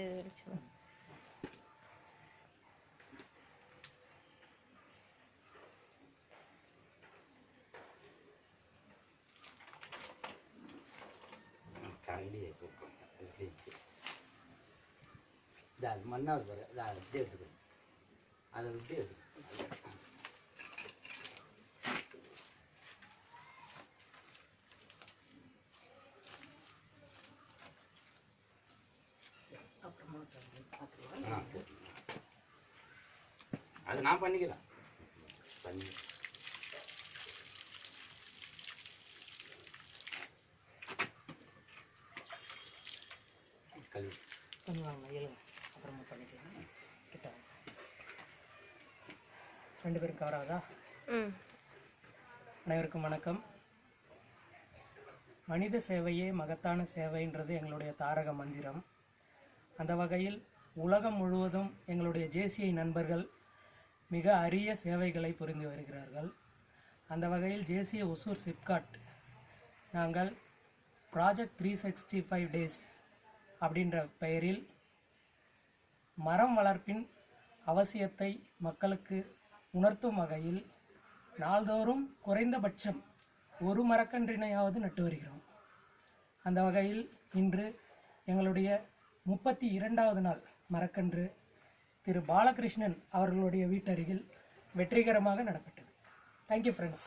இது வெளிச்சம். மண்ணாவது பாரு அதை விட்டு எடுத்துக்கணும், அதை விட்டு எடுத்துக்கணும். அது நான் பண்ணிக்கிறேன் பண்ணி கல்வி பண்ணுவாங்க எழுங்க, அப்புறமா பண்ணிக்கலாம். கிட்ட 2 பேரும் கவர் ஆகுதா? அனைவருக்கும் வணக்கம். மனித சேவையே மகத்தான சேவைன்றது எங்களுடைய தாரக மந்திரம். அந்த வகையில் உலகம் முழுவதும் எங்களுடைய ஜேசிஐ நண்பர்கள் மிக அரிய சேவைகளை புரிந்து வருகிறார்கள். அந்த வகையில் ஜேசிஐ ஒசூர் சிப்காட் நாங்கள் ப்ராஜெக்ட் 365 டேஸ் அப்படின்ற பெயரில் மரம் வளர்ப்பின் அவசியத்தை மக்களுக்கு உணர்த்தும் வகையில் நாள்தோறும் குறைந்தபட்சம் 1 மரக்கன்றினையாவது நட்டு வருகிறோம். அந்த வகையில் இன்று எங்களுடைய 32வது நாள் மரக்கன்று திரு பாலகிருஷ்ணன் அவர்களுடைய வீட்டருகில் வெற்றிகரமாக நடப்பட்டது. Thank you friends.